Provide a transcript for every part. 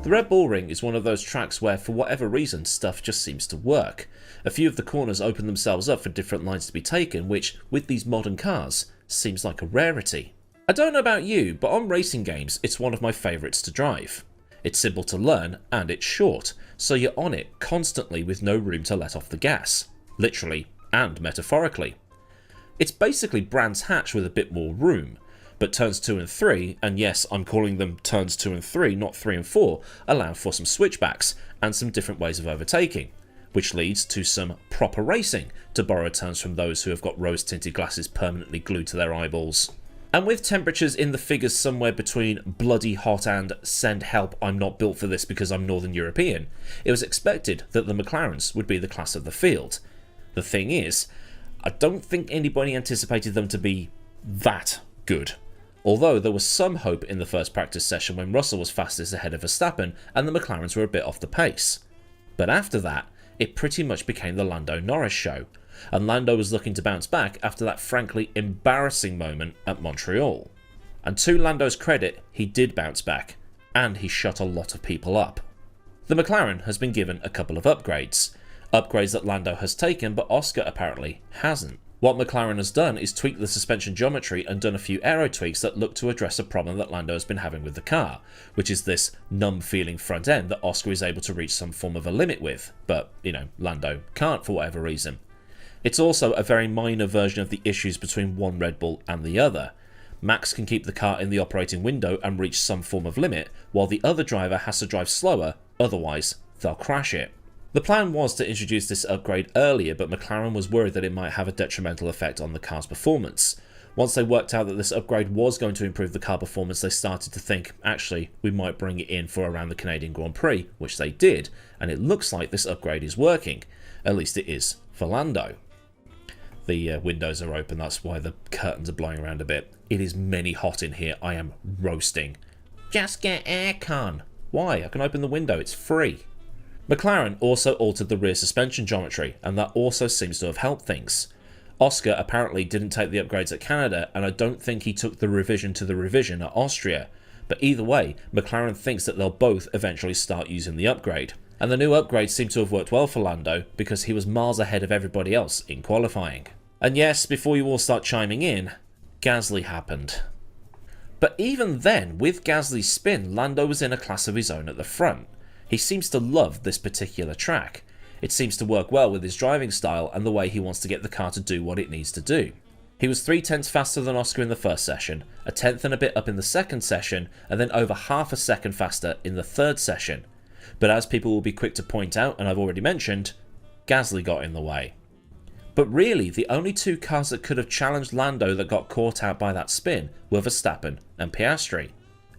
The Red Bull Ring is one of those tracks where, for whatever reason, stuff just seems to work. A few of the corners open themselves up for different lines to be taken, which, with these modern cars, seems like a rarity. I don't know about you, but on racing games, it's one of my favourites to drive. It's simple to learn, and it's short, so you're on it constantly with no room to let off the gas. Literally and metaphorically. It's basically Brands Hatch with a bit more room, but turns 2 and 3, and yes, I'm calling them turns 2 and 3, not 3 and 4, allow for some switchbacks and some different ways of overtaking, which leads to some proper racing, to borrow terms from those who have got rose-tinted glasses permanently glued to their eyeballs. And with temperatures in the figures somewhere between bloody hot and send help, I'm not built for this because I'm Northern European, it was expected that the McLarens would be the class of the field. The thing is, I don't think anybody anticipated them to be that good. Although there was some hope in the first practice session when Russell was fastest ahead of Verstappen and the McLarens were a bit off the pace. But after that, it pretty much became the Lando Norris show, and Lando was looking to bounce back after that frankly embarrassing moment at Montreal. And to Lando's credit, he did bounce back, and he shut a lot of people up. The McLaren has been given a couple of upgrades that Lando has taken but Oscar apparently hasn't. What McLaren has done is tweak the suspension geometry and done a few aero tweaks that look to address a problem that Lando has been having with the car, which is this numb feeling front end that Oscar is able to reach some form of a limit with, but, Lando can't for whatever reason. It's also a very minor version of the issues between one Red Bull and the other. Max can keep the car in the operating window and reach some form of limit, while the other driver has to drive slower, otherwise they'll crash it. The plan was to introduce this upgrade earlier, but McLaren was worried that it might have a detrimental effect on the car's performance. Once they worked out that this upgrade was going to improve the car performance, they started to think, actually, we might bring it in for around the Canadian Grand Prix, which they did, and it looks like this upgrade is working. At least it is for Lando. The windows are open, that's why the curtains are blowing around a bit. It is many hot in here, I am roasting. Just get aircon. Why? I can open the window, it's free. McLaren also altered the rear suspension geometry, and that also seems to have helped things. Oscar apparently didn't take the upgrades at Canada, and I don't think he took the revision to the revision at Austria. But either way, McLaren thinks that they'll both eventually start using the upgrade. And the new upgrade seemed to have worked well for Lando, because he was miles ahead of everybody else in qualifying. And yes, before you all start chiming in, Gasly happened. But even then, with Gasly's spin, Lando was in a class of his own at the front. He seems to love this particular track. It seems to work well with his driving style and the way he wants to get the car to do what it needs to do. He was 0.3 faster than Oscar in the first session, a tenth and a bit up in the second session, and then over half a second faster in the third session. But as people will be quick to point out, and I've already mentioned, Gasly got in the way. But really, the only two cars that could have challenged Lando that got caught out by that spin were Verstappen and Piastri.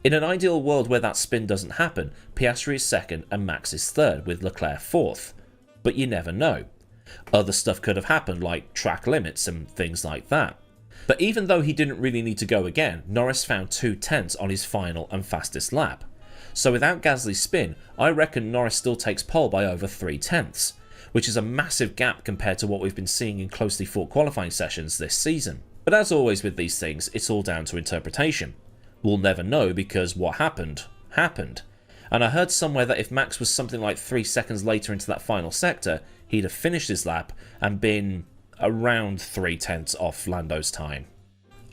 In an ideal world where that spin doesn't happen, Piastri is second and Max is third, with Leclerc fourth. But you never know. Other stuff could have happened, like track limits and things like that. But even though he didn't really need to go again, Norris found 0.2 on his final and fastest lap. So without Gasly's spin, I reckon Norris still takes pole by over 0.3, which is a massive gap compared to what we've been seeing in closely fought qualifying sessions this season. But as always with these things, it's all down to interpretation. We'll never know because what happened, happened. And I heard somewhere that if Max was something like 3 seconds later into that final sector, he'd have finished his lap and been around 0.3 off Lando's time.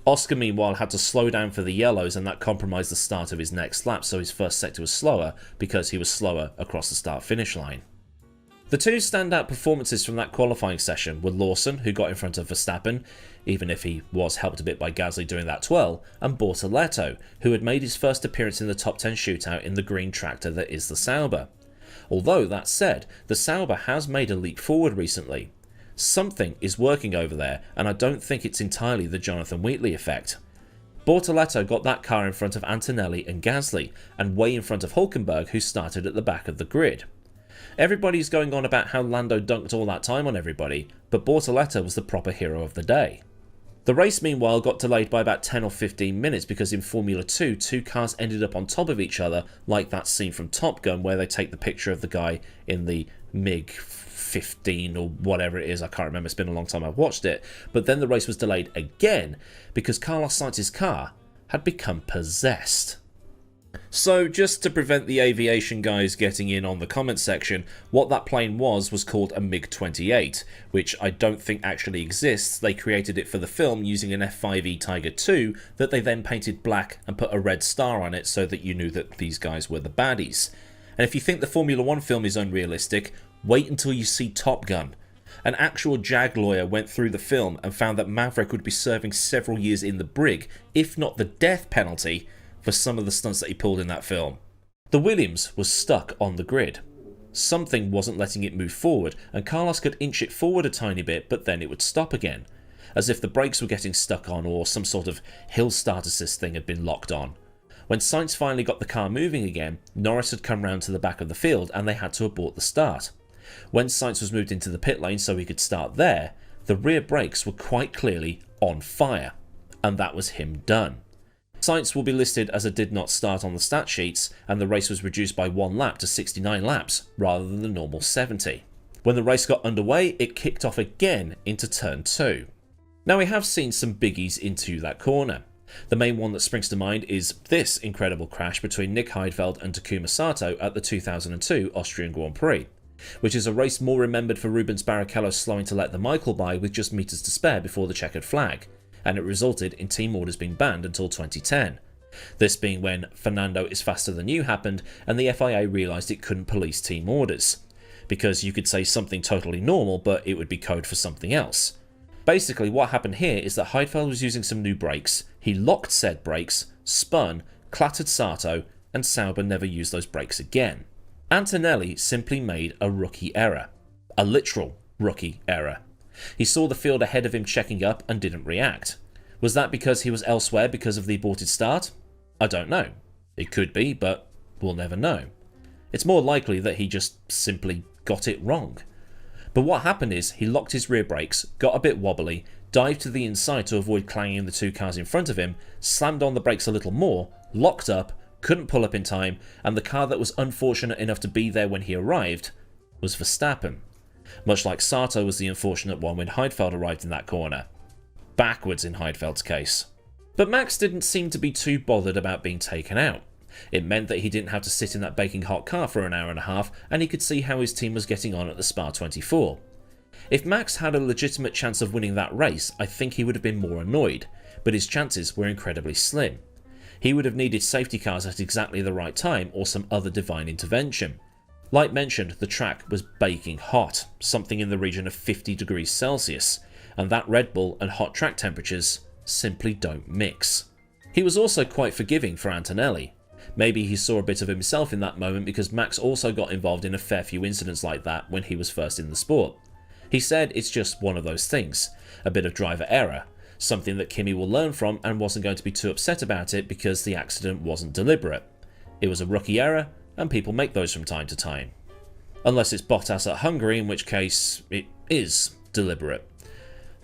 Oscar meanwhile had to slow down for the yellows, and that compromised the start of his next lap, so his first sector was slower because he was slower across the start-finish line. The two standout performances from that qualifying session were Lawson, who got in front of Verstappen, even if he was helped a bit by Gasly doing that twirl, and Bortoleto, who had made his first appearance in the top 10 shootout in the green tractor that is the Sauber. Although, that said, the Sauber has made a leap forward recently. Something is working over there, and I don't think it's entirely the Jonathan Wheatley effect. Bortoleto got that car in front of Antonelli and Gasly, and way in front of Hulkenberg, who started at the back of the grid. Everybody's going on about how Lando dunked all that time on everybody, but Bortoleto was the proper hero of the day. The race meanwhile got delayed by about 10 or 15 minutes because in Formula 2, two cars ended up on top of each other, like that scene from Top Gun where they take the picture of the guy in the MiG-15 or whatever it is, I can't remember, it's been a long time I've watched it, but then the race was delayed again because Carlos Sainz's car had become possessed. So just to prevent the aviation guys getting in on the comment section, what that plane was called a MiG-28, which I don't think actually exists. They created it for the film using an F-5E Tiger II that they then painted black and put a red star on it so that you knew that these guys were the baddies. And if you think the Formula 1 film is unrealistic, wait until you see Top Gun. An actual JAG lawyer went through the film and found that Maverick would be serving several years in the brig, if not the death penalty, for some of the stunts that he pulled in that film. The Williams was stuck on the grid. Something wasn't letting it move forward, and Carlos could inch it forward a tiny bit, but then it would stop again, as if the brakes were getting stuck on or some sort of hill start assist thing had been locked on. When Sainz finally got the car moving again, Norris had come round to the back of the field and they had to abort the start. When Sainz was moved into the pit lane so he could start there, the rear brakes were quite clearly on fire, and that was him done. Sainz will be listed as a did not start on the stat sheets, and the race was reduced by 1 lap to 69 laps rather than the normal 70. When the race got underway, it kicked off again into turn 2. Now we have seen some biggies into that corner. The main one that springs to mind is this incredible crash between Nick Heidfeld and Takuma Sato at the 2002 Austrian Grand Prix, which is a race more remembered for Rubens Barrichello slowing to let the Michael by with just meters to spare before the checkered flag, and it resulted in team orders being banned until 2010. This being when Fernando is faster than you happened and the FIA realised it couldn't police team orders, because you could say something totally normal but it would be code for something else. Basically what happened here is that Heidfeld was using some new brakes, he locked said brakes, spun, clattered Sato, and Sauber never used those brakes again. Antonelli simply made a rookie error. A literal rookie error. He saw the field ahead of him checking up and didn't react. Was that because he was elsewhere because of the aborted start? I don't know. It could be, but we'll never know. It's more likely that he just simply got it wrong. But what happened is he locked his rear brakes, got a bit wobbly, dived to the inside to avoid clanging the two cars in front of him, slammed on the brakes a little more, locked up, couldn't pull up in time, and the car that was unfortunate enough to be there when he arrived was Verstappen. Much like Sato was the unfortunate one when Heidfeld arrived in that corner. Backwards in Heidfeld's case. But Max didn't seem to be too bothered about being taken out. It meant that he didn't have to sit in that baking hot car for an hour and a half, and he could see how his team was getting on at the Spa 24. If Max had a legitimate chance of winning that race, I think he would have been more annoyed, but his chances were incredibly slim. He would have needed safety cars at exactly the right time or some other divine intervention. Like mentioned, the track was baking hot, something in the region of 50 degrees Celsius, and that Red Bull and hot track temperatures simply don't mix. He was also quite forgiving for Antonelli. Maybe he saw a bit of himself in that moment because Max also got involved in a fair few incidents like that when he was first in the sport. He said it's just one of those things, a bit of driver error, something that Kimi will learn from and wasn't going to be too upset about it because the accident wasn't deliberate. It was a rookie error, and people make those from time to time. Unless it's Bottas at Hungary, in which case it is deliberate.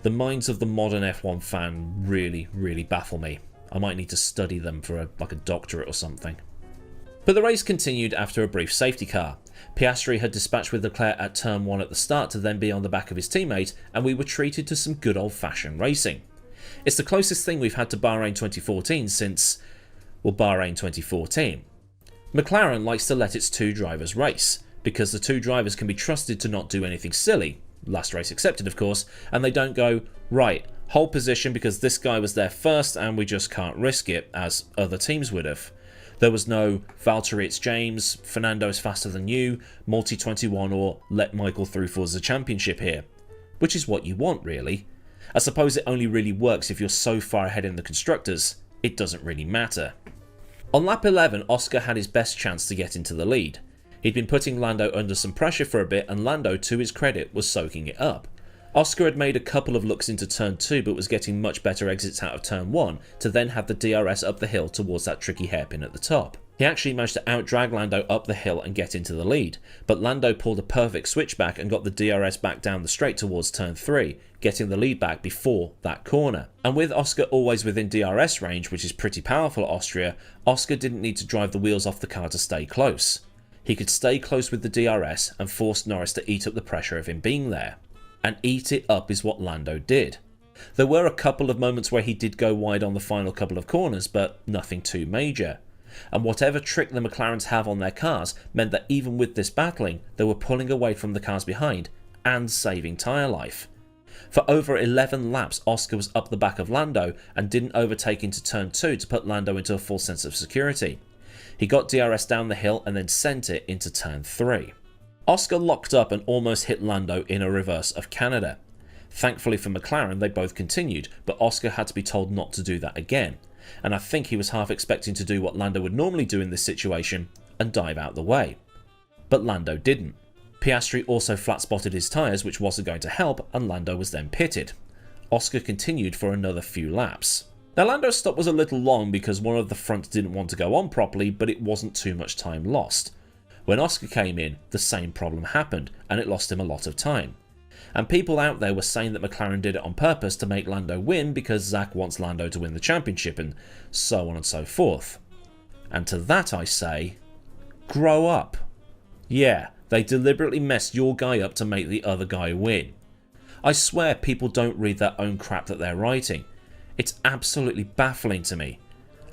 The minds of the modern F1 fan really baffle me. I might need to study them for a doctorate or something. But the race continued after a brief safety car. Piastri had dispatched with Leclerc at turn 1 at the start to then be on the back of his teammate, and we were treated to some good old-fashioned racing. It's the closest thing we've had to Bahrain 2014 since, well, Bahrain 2014. McLaren likes to let its two drivers race, because the two drivers can be trusted to not do anything silly, last race accepted of course, and they don't go, right, hold position because this guy was there first and we just can't risk it, as other teams would have. There was no Valtteri, it's James, Fernando's faster than you, Multi 21 or let Michael through for the championship here. Which is what you want really. I suppose it only really works if you're so far ahead in the constructors, it doesn't really matter. On lap 11, Oscar had his best chance to get into the lead. He'd been putting Lando under some pressure for a bit and Lando, to his credit, was soaking it up. Oscar had made a couple of looks into turn 2 but was getting much better exits out of turn 1 to then have the DRS up the hill towards that tricky hairpin at the top. He actually managed to outdrag Lando up the hill and get into the lead, but Lando pulled a perfect switchback and got the DRS back down the straight towards turn 3, getting the lead back before that corner. And with Oscar always within DRS range, which is pretty powerful at Austria, Oscar didn't need to drive the wheels off the car to stay close. He could stay close with the DRS and force Norris to eat up the pressure of him being there. And eat it up is what Lando did. There were a couple of moments where he did go wide on the final couple of corners, but nothing too major. and whatever trick the McLarens have on their cars meant that even with this battling, they were pulling away from the cars behind and saving tyre life. For over 11 laps, Oscar was up the back of Lando and didn't overtake into turn 2 to put Lando into a full sense of security. He got DRS down the hill and then sent it into turn 3. Oscar locked up and almost hit Lando in a reverse of Canada. Thankfully for McLaren, they both continued, but Oscar had to be told not to do that again, and I think he was half expecting to do what Lando would normally do in this situation and dive out the way. But Lando didn't. Piastri also flat-spotted his tyres, which wasn't going to help, and Lando was then pitted. Oscar continued for another few laps. Now Lando's stop was a little long because one of the front didn't want to go on properly, but it wasn't too much time lost. When Oscar came in, the same problem happened, and it lost him a lot of time. And people out there were saying that McLaren did it on purpose to make Lando win because Zach wants Lando to win the championship, and so on and so forth. And to that I say, grow up. Yeah, they deliberately messed your guy up to make the other guy win. I swear people don't read their own crap that they're writing. It's absolutely baffling to me.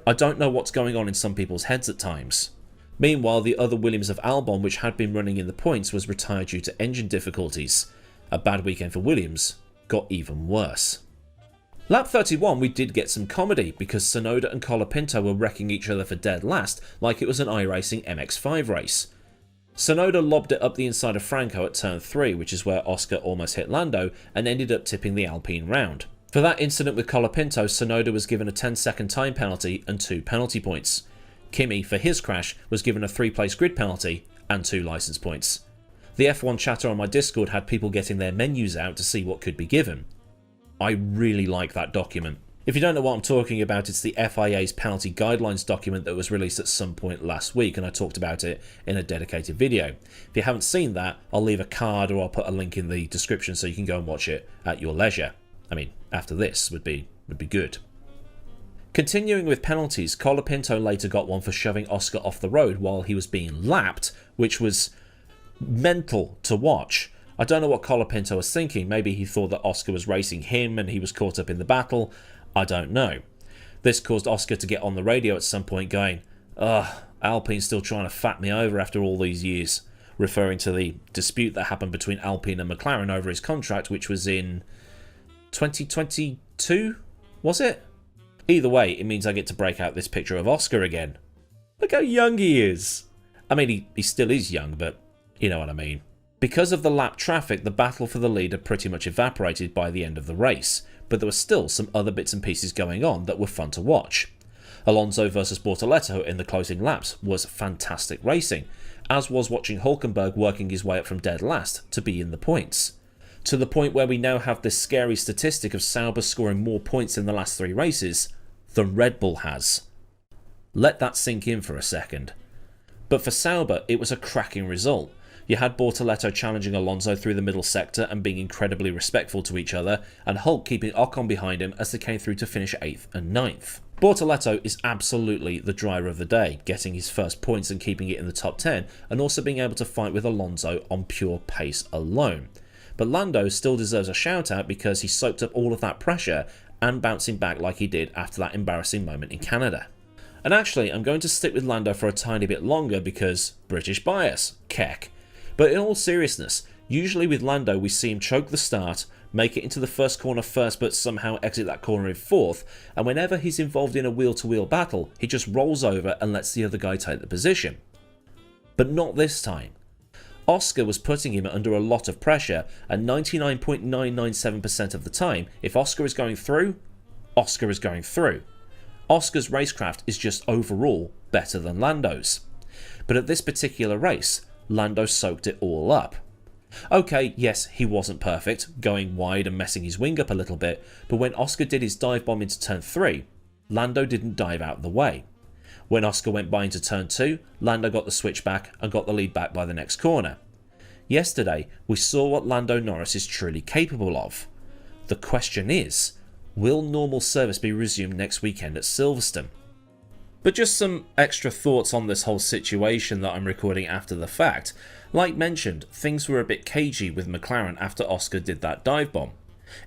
I don't know what's going on in some people's heads at times. Meanwhile, the other Williams of Albon, which had been running in the points, was retired due to engine difficulties. A bad weekend for Williams got even worse. Lap 31 we did get some comedy because Tsunoda and Colapinto were wrecking each other for dead last like it was an iRacing MX5 race. Tsunoda lobbed it up the inside of Franco at turn 3, which is where Oscar almost hit Lando and ended up tipping the Alpine round. For that incident with Colapinto, Tsunoda was given a 10-second time penalty and 2 penalty points. Kimi, for his crash, was given a 3-place grid penalty and 2 licence points. The F1 chatter on my Discord had people getting their menus out to see what could be given. I really like that document. If you don't know what I'm talking about, it's the FIA's penalty guidelines document that was released at some point last week, and I talked about it in a dedicated video. If you haven't seen that, I'll leave a card or I'll put a link in the description so you can go and watch it at your leisure. I mean, after this would be good. Continuing with penalties, Colapinto later got one for shoving Oscar off the road while he was being lapped, which was mental to watch. I don't know what Colapinto was thinking. Maybe he thought that Oscar was racing him and he was caught up in the battle. I don't know. This caused Oscar to get on the radio at some point going, "Ugh, Alpine's still trying to fat me over after all these years," referring to the dispute that happened between Alpine and McLaren over his contract, which was in 2022, was it? Either way, it means I get to break out this picture of Oscar again. Look how young he is. I mean, he still is young, but you know what I mean. Because of the lap traffic, the battle for the lead had pretty much evaporated by the end of the race, but there were still some other bits and pieces going on that were fun to watch. Alonso versus Bortoleto in the closing laps was fantastic racing, as was watching Hülkenberg working his way up from dead last to be in the points. To the point where we now have this scary statistic of Sauber scoring more points in the last 3 races than Red Bull has. Let that sink in for a second. But for Sauber, it was a cracking result. You had Bortoleto challenging Alonso through the middle sector and being incredibly respectful to each other, and Hulk keeping Ocon behind him as they came through to finish 8th and 9th. Bortoleto is absolutely the driver of the day, getting his first points and keeping it in the top 10, and also being able to fight with Alonso on pure pace alone. But Lando still deserves a shout out because he soaked up all of that pressure and bouncing back like he did after that embarrassing moment in Canada. And actually, I'm going to stick with Lando for a tiny bit longer because British bias, keck. But in all seriousness, usually with Lando we see him choke the start, make it into the first corner first but somehow exit that corner in 4th, and whenever he's involved in a wheel-to-wheel battle, he just rolls over and lets the other guy take the position. But not this time. Oscar was putting him under a lot of pressure, and 99.997% of the time, if Oscar is going through, Oscar is going through. Oscar's racecraft is just overall better than Lando's. But at this particular race, Lando soaked it all up. Okay, yes, he wasn't perfect, going wide and messing his wing up a little bit, but when Oscar did his dive bomb into turn 3, Lando didn't dive out of the way. When Oscar went by into turn 2, Lando got the switch back and got the lead back by the next corner. Yesterday, we saw what Lando Norris is truly capable of. The question is, will normal service be resumed next weekend at Silverstone? But just some extra thoughts on this whole situation that I'm recording after the fact. Like mentioned, things were a bit cagey with McLaren after Oscar did that dive bomb.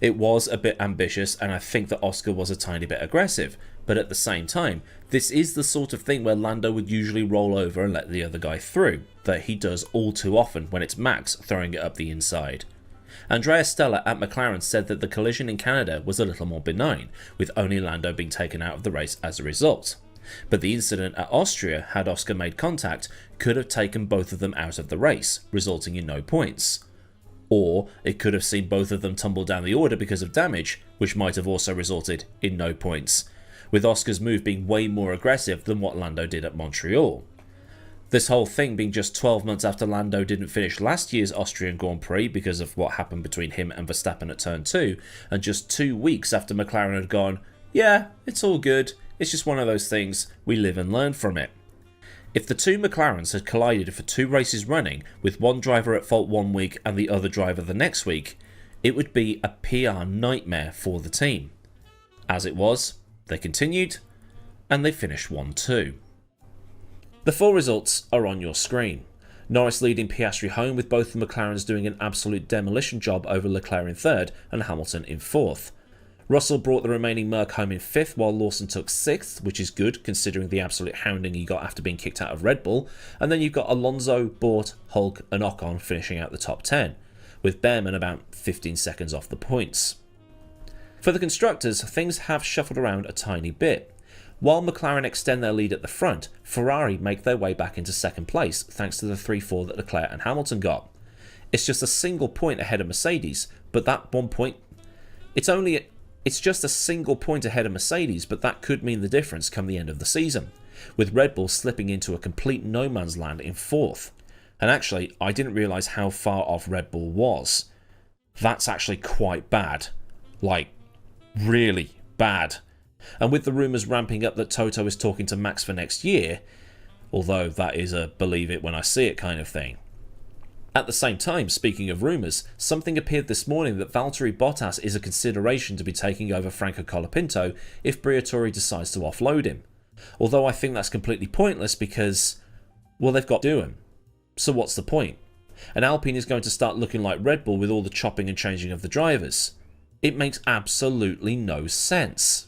It was a bit ambitious, and I think that Oscar was a tiny bit aggressive, but at the same time, this is the sort of thing where Lando would usually roll over and let the other guy through, that he does all too often when it's Max throwing it up the inside. Andrea Stella at McLaren said that the collision in Canada was a little more benign, with only Lando being taken out of the race as a result. But the incident at Austria, had Oscar made contact, could have taken both of them out of the race, resulting in no points. Or it could have seen both of them tumble down the order because of damage, which might have also resulted in no points, with Oscar's move being way more aggressive than what Lando did at Montreal. This whole thing being just 12 months after Lando didn't finish last year's Austrian Grand Prix because of what happened between him and Verstappen at turn 2, and just 2 weeks after McLaren had gone, yeah, it's all good, it's just one of those things, we live and learn from it. If the two McLarens had collided for 2 races running, with one driver at fault 1 week and the other driver the next week, it would be a PR nightmare for the team. As it was, they continued, and they finished 1-2. The full results are on your screen. Norris leading Piastri home, with both the McLarens doing an absolute demolition job over Leclerc in 3rd and Hamilton in 4th. Russell brought the remaining Merc home in 5th, while Lawson took 6th, which is good considering the absolute hounding he got after being kicked out of Red Bull. And then you've got Alonso, Bort, Hulk and Ocon finishing out the top 10, with Behrman about 15 seconds off the points. For the constructors, things have shuffled around a tiny bit. While McLaren extend their lead at the front, Ferrari make their way back into 2nd place thanks to the 3-4 that Leclerc and Hamilton got. It's just a single point ahead of Mercedes, but that 1 point... It's just a single point ahead of Mercedes, but that could mean the difference come the end of the season, with Red Bull slipping into a complete no man's land in 4th. And actually, I didn't realise how far off Red Bull was. That's actually quite bad. Like, really bad. And with the rumours ramping up that Toto is talking to Max for next year, although that is a believe it when I see it kind of thing. At the same time, speaking of rumours, something appeared this morning that Valtteri Bottas is a consideration to be taking over Franco Colapinto if Briatore decides to offload him. Although I think that's completely pointless because, well, they've got to do him. So what's the point? And Alpine is going to start looking like Red Bull with all the chopping and changing of the drivers. It makes absolutely no sense.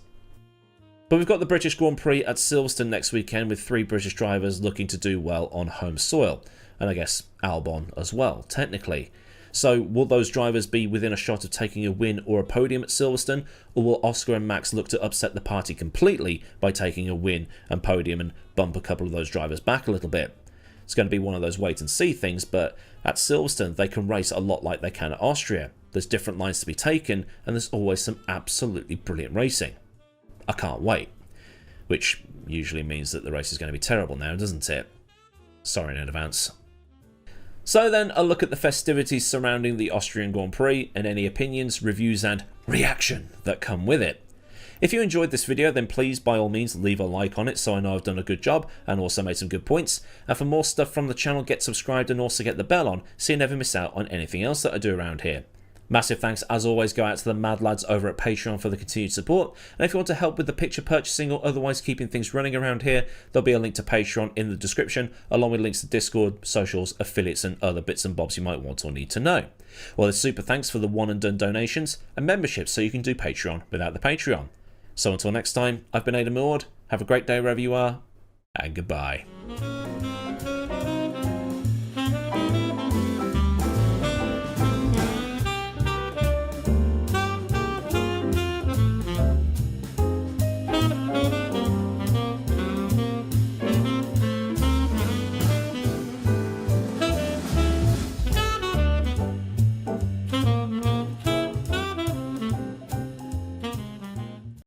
But we've got the British Grand Prix at Silverstone next weekend, with 3 British drivers looking to do well on home soil. And I guess Albon as well, technically. So will those drivers be within a shot of taking a win or a podium at Silverstone, or will Oscar and Max look to upset the party completely by taking a win and podium and bump a couple of those drivers back a little bit? It's going to be one of those wait and see things, but at Silverstone they can race a lot like they can at Austria. There's different lines to be taken, and there's always some absolutely brilliant racing. I can't wait. Which usually means that the race is going to be terrible now, doesn't it? Sorry in advance. So then, a look at the festivities surrounding the Austrian Grand Prix and any opinions, reviews and reaction that come with it. If you enjoyed this video, then please by all means leave a like on it so I know I've done a good job and also made some good points. And for more stuff from the channel, get subscribed and also get the bell on so you never miss out on anything else that I do around here. Massive thanks as always go out to the mad lads over at Patreon for the continued support, and if you want to help with the picture purchasing or otherwise keeping things running around here, there'll be a link to Patreon in the description, along with links to Discord, socials, affiliates and other bits and bobs you might want or need to know. Well, there's super thanks for the one and done donations and memberships so you can do Patreon without the Patreon. So until next time, I've been Aidan Millward, have a great day wherever you are, and goodbye.